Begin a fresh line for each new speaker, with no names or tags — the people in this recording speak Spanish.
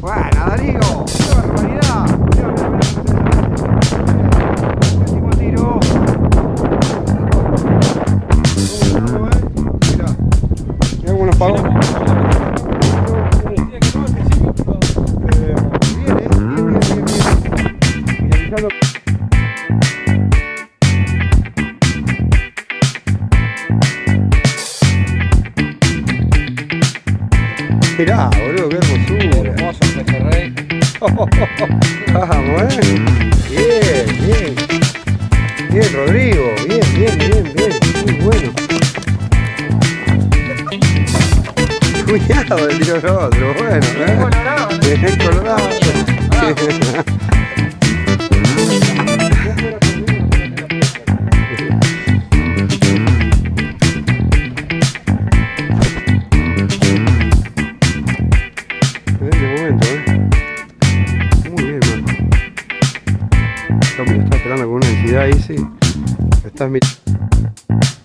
Bueno, Darío, qué barbaridad. Último tiro. Mirá. Mirá cómo nos pagó. Mirá, boludo, qué hermosura.
Hermoso el pejerrey.
Vamos, Bien, bien. Bien, Rodrigo. Bien. Muy bueno. Cuidado, el tiro el otro. Bueno,
Colorado.
Bien colorado. Estás esperando con una entidad ahí, sí. Estás mirando.